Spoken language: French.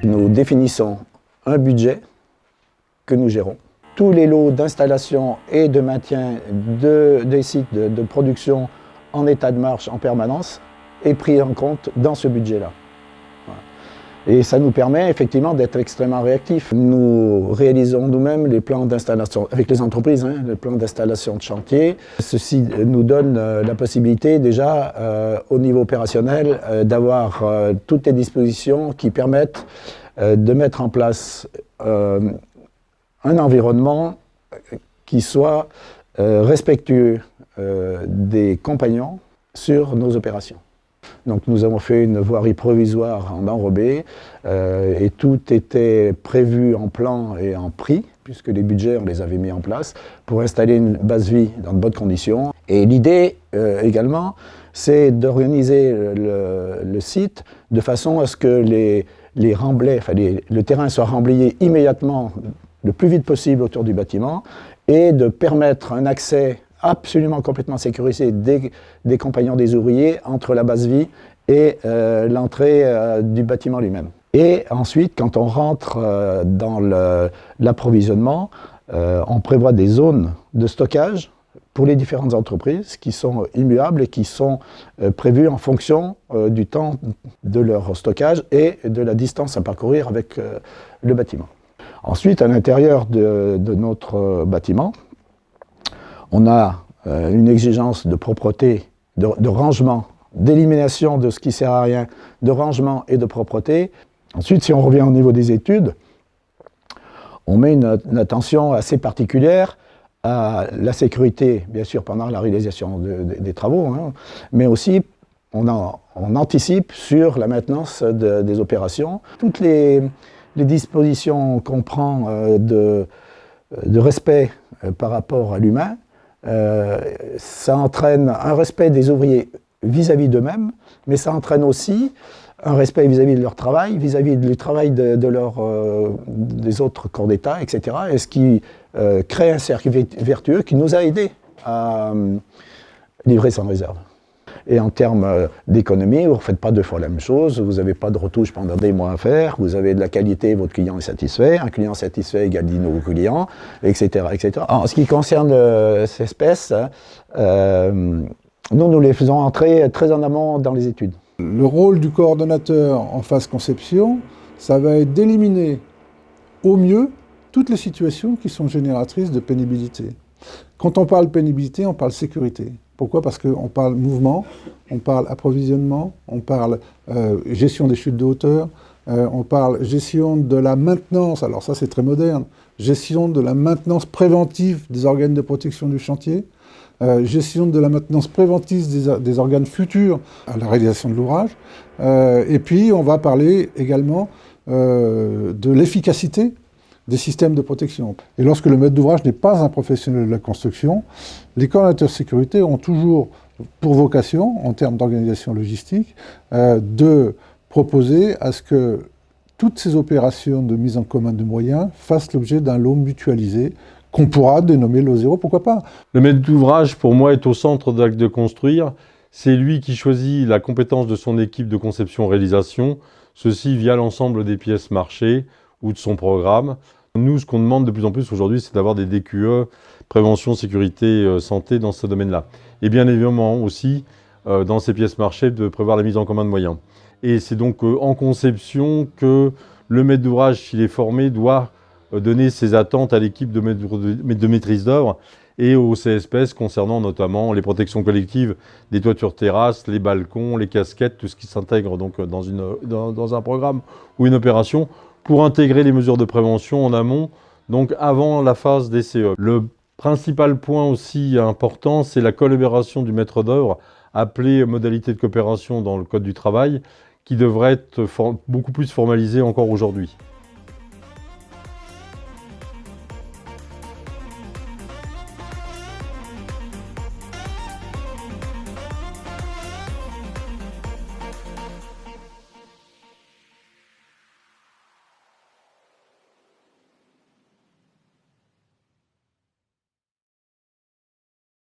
Nous définissons un budget que nous gérons. Tous les lots d'installation et de maintien des sites de production en état de marche en permanence est pris en compte dans ce budget-là. Et ça nous permet effectivement d'être extrêmement réactifs. Nous réalisons nous-mêmes les plans d'installation avec les entreprises, les plans d'installation de chantier. Ceci nous donne la possibilité déjà au niveau opérationnel d'avoir toutes les dispositions qui permettent de mettre en place un environnement qui soit respectueux des compagnons sur nos opérations. Donc nous avons fait une voirie provisoire en enrobé et tout était prévu en plan et en prix, puisque les budgets, on les avait mis en place, pour installer une base vie dans de bonnes conditions. Et l'idée également, c'est d'organiser le site de façon à ce que les remblais, le terrain soit remblayé immédiatement, le plus vite possible autour du bâtiment, et de permettre un accès absolument complètement sécurisé des compagnons des ouvriers entre la base vie et l'entrée du bâtiment lui-même. Et ensuite, quand on rentre dans l'approvisionnement, on prévoit des zones de stockage pour les différentes entreprises qui sont immuables et qui sont prévues en fonction du temps de leur stockage et de la distance à parcourir avec le bâtiment. Ensuite, à l'intérieur de notre bâtiment, on a une exigence de propreté, de rangement, d'élimination de ce qui ne sert à rien, de rangement et de propreté. Ensuite, si on revient au niveau des études, on met une attention assez particulière à la sécurité, bien sûr, pendant la réalisation des travaux, mais aussi on anticipe sur la maintenance des opérations. Toutes les dispositions qu'on prend de respect par rapport à l'humain, ça entraîne un respect des ouvriers vis-à-vis d'eux-mêmes, mais ça entraîne aussi un respect vis-à-vis de leur travail, vis-à-vis du travail des autres corps d'État, etc. Et ce qui crée un cercle vertueux qui nous a aidés à livrer sans réserve. Et en termes d'économie, vous ne refaites pas deux fois la même chose, vous n'avez pas de retouche pendant des mois à faire, vous avez de la qualité, votre client est satisfait, un client satisfait égale 10 nouveaux clients, etc., etc. En ce qui concerne ces espèces, nous les faisons entrer très en amont dans les études. Le rôle du coordonnateur en phase conception, ça va être d'éliminer au mieux toutes les situations qui sont génératrices de pénibilité. Quand on parle pénibilité, on parle sécurité. Pourquoi ? Parce qu'on parle mouvement, on parle approvisionnement, on parle gestion des chutes de hauteur, on parle gestion de la maintenance, alors ça c'est très moderne, gestion de la maintenance préventive des organes de protection du chantier, gestion de la maintenance préventive des organes futurs à la réalisation de l'ouvrage, et puis on va parler également de l'efficacité des systèmes de protection. Et lorsque le maître d'ouvrage n'est pas un professionnel de la construction, les coordonnateurs de sécurité ont toujours pour vocation, en termes d'organisation logistique, de proposer à ce que toutes ces opérations de mise en commun de moyens fassent l'objet d'un lot mutualisé qu'on pourra dénommer lot zéro, pourquoi pas. Le maître d'ouvrage, pour moi, est au centre de l'acte de construire. C'est lui qui choisit la compétence de son équipe de conception-réalisation, ceci via l'ensemble des pièces marchées ou de son programme. Nous, ce qu'on demande de plus en plus aujourd'hui, c'est d'avoir des DQE, prévention, sécurité, santé, dans ce domaine-là. Et bien évidemment aussi, dans ces pièces marchées, de prévoir la mise en commun de moyens. Et c'est donc en conception que le maître d'ouvrage, s'il est formé, doit donner ses attentes à l'équipe de maîtrise d'œuvre et au CSPS concernant notamment les protections collectives des toitures terrasses, les balcons, les casquettes, tout ce qui s'intègre donc dans un programme ou une opération pour intégrer les mesures de prévention en amont, donc avant la phase des CE. Le principal point aussi important, c'est la collaboration du maître d'œuvre, appelée modalité de coopération dans le Code du travail, qui devrait être beaucoup plus formalisée encore aujourd'hui.